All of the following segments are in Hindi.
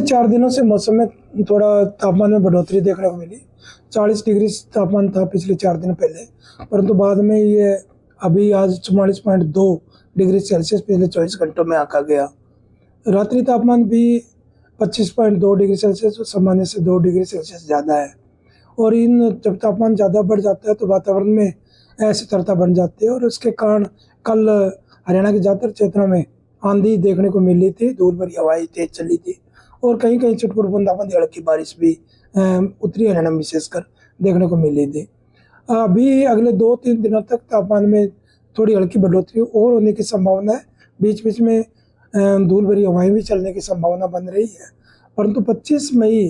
पिछले 4 दिनों से मौसम में थोड़ा तापमान में बढ़ोतरी देखने को मिली। 40 डिग्री तापमान था पिछले 4 दिन पहले, परंतु बाद में ये अभी आज 44.2 डिग्री सेल्सियस पिछले 24 घंटों में आका गया। रात्रि तापमान भी 25.2 डिग्री सेल्सियस सामान्य से 2 डिग्री सेल्सियस ज़्यादा है। और जब तापमान ज़्यादा बढ़ जाता है तो वातावरण में अस्थिरता बन जाती है और उसके कारण कल हरियाणा के ज़्यादातर क्षेत्रों में आंधी देखने को मिली थी, धूल भरी हवाएं तेज चली थी और कहीं कहीं छुटपुट बूंदाबांदी हल्की बारिश भी उत्तरी हरियाणा में विशेषकर देखने को मिली थी। अभी अगले 2-3 दिनों तक तापमान में थोड़ी हल्की बढ़ोतरी और होने की संभावना है। बीच बीच में धूल भरी हवाएं भी चलने की संभावना बन रही है, परंतु 25 मई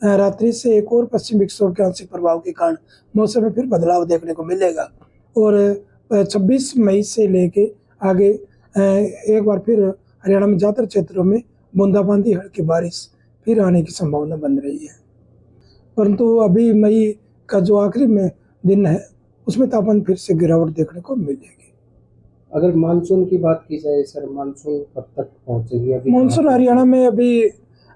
रात्रि से एक और पश्चिम विक्षोभ के आंशिक प्रभाव के कारण मौसम में फिर बदलाव देखने को मिलेगा और 26 मई से लेके आगे एक बार फिर हरियाणा में ज़्यादातर क्षेत्रों में बूंदाबांदी हल्की बारिश फिर आने की संभावना बन रही है। परंतु अभी मई का जो आखिरी में दिन है उसमें तापमान फिर से गिरावट देखने को मिलेगी। अगर मानसून की बात की जाए सर, मानसून कब तक पहुंचेगी? अभी मानसून हरियाणा में अभी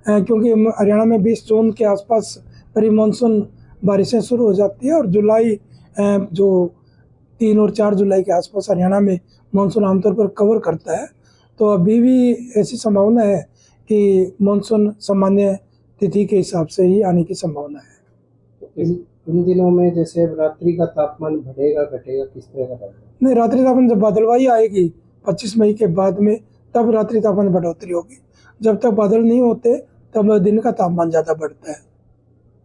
क्योंकि हरियाणा में 20 जून के आसपास प्री मानसून बारिशें शुरू हो जाती है और जुलाई जो 3 और 4 जुलाई के आसपास हरियाणा में मानसून आमतौर पर कवर करता है। तो अभी भी ऐसी संभावना है कि मानसून सामान्य तिथि के हिसाब से ही आने की संभावना है। इन दिनों में जैसे रात्रि का तापमान बढ़ेगा घटेगा, किस तरह का रहेगा? नहीं, रात्रि तापमान जब बादलवाई आएगी 25 मई के बाद में तब रात्रि तापमान बढ़ोतरी होगी। जब तक बादल नहीं होते तब दिन का तापमान ज़्यादा बढ़ता है।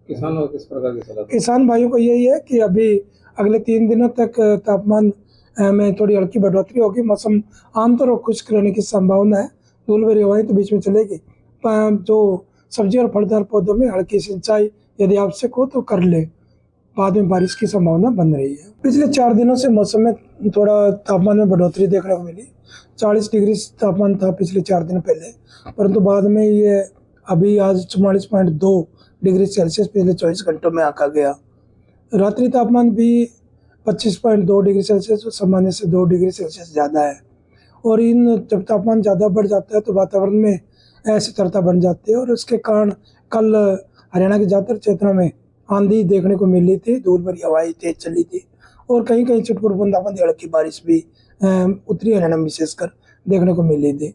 किसानों को किस प्रकार की सलाह? किसान भाइयों को यही है कि अभी अगले 3 दिनों तक तापमान में थोड़ी हल्की बढ़ोतरी होगी। मौसम आमतौर पर खुश्क रहने की संभावना है। धूल भरी हवाएं तो बीच में चलेगी। जो सब्जी और फलदार पौधों में हल्की सिंचाई यदि आवश्यक हो तो कर ले। बाद में बारिश की संभावना बन रही है। पिछले 4 दिनों से मौसम में थोड़ा तापमान में बढ़ोतरी देखने को मिली। 40 डिग्री तापमान था पिछले 4 दिन पहले, परंतु बाद में ये अभी आज 44.2 डिग्री सेल्सियस पिछले 24 घंटों में आका गया। रात्रि तापमान भी 25.2 डिग्री सेल्सियस सामान्य से 2 डिग्री सेल्सियस ज़्यादा है। और जब तापमान ज़्यादा बढ़ जाता है तो वातावरण में अस्थिरता बन जाती है और उसके कारण कल हरियाणा के ज़्यादातर क्षेत्रों में आंधी देखने को मिली थी, धूल भरी हवाएं तेज चली थी और कहीं कहीं छुटपुट बूंदाबांदी हल्की बारिश भी उत्तरी हरियाणा में विशेषकर देखने को मिली थी।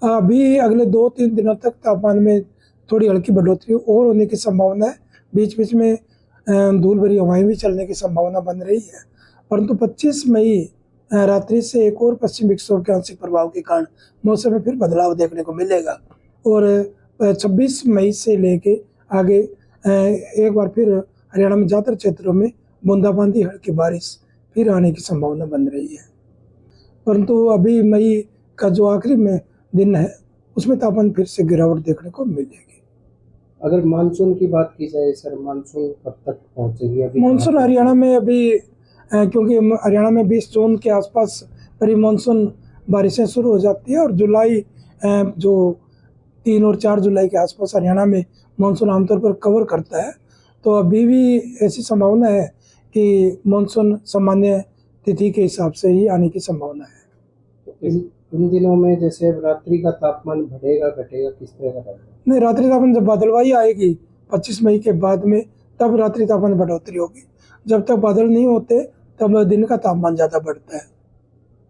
अभी अगले 2-3 दिनों तक तापमान में थोड़ी हल्की बढ़ोतरी और होने की संभावना है। बीच बीच में धूल भरी हवाएं भी चलने की संभावना बन रही है, परंतु 25 मई रात्रि से एक और पश्चिम विक्षोभ के आंशिक प्रभाव के कारण मौसम में फिर बदलाव देखने को मिलेगा और 26 मई से लेके आगे एक बार फिर हरियाणा में ज़्यादातर क्षेत्रों में बूंदाबांदी हल्की बारिश फिर आने की संभावना बन रही है। परंतु अभी मई का जो आखिरी में दिन है उसमें तापमान फिर से गिरावट देखने को मिलेगी। अगर मानसून की बात की जाए सर, मानसून कब तक पहुंचेगी? अभी मानसून हरियाणा में अभी क्योंकि हरियाणा में 20 जून के आसपास प्री मानसून बारिशें शुरू हो जाती है और जुलाई जो 3 और 4 जुलाई के आसपास हरियाणा में मानसून आमतौर पर कवर करता है। तो अभी भी ऐसी संभावना है कि मानसून सामान्य तिथि के हिसाब से ही आने की संभावना है। इन दिनों में जैसे रात्रि का तापमान बढ़ेगा घटेगा, किस तरह का रहेगा? नहीं, रात्रि तापमान जब बादलवाई आएगी 25 मई के बाद में तब रात्रि तापमान बढ़ोतरी होगी। जब तक बादल नहीं होते तब दिन का तापमान ज़्यादा बढ़ता है।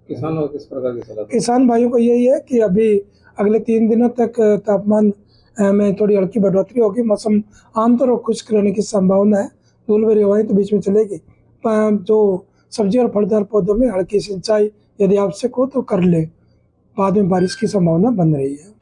किसानों को किस प्रकार की सलाह? किसान भाइयों को यही है कि अभी अगले 3 दिनों तक तापमान में थोड़ी हल्की बढ़ोतरी होगी। मौसम आमतौर पर खुश्क रहने की संभावना है। धूल भरी हवाएं तो बीच में चलेगी। जो सब्जी और फलदार पौधों में हल्की सिंचाई यदि आवश्यक हो तो कर ले। बाद में बारिश की संभावना बन रही है।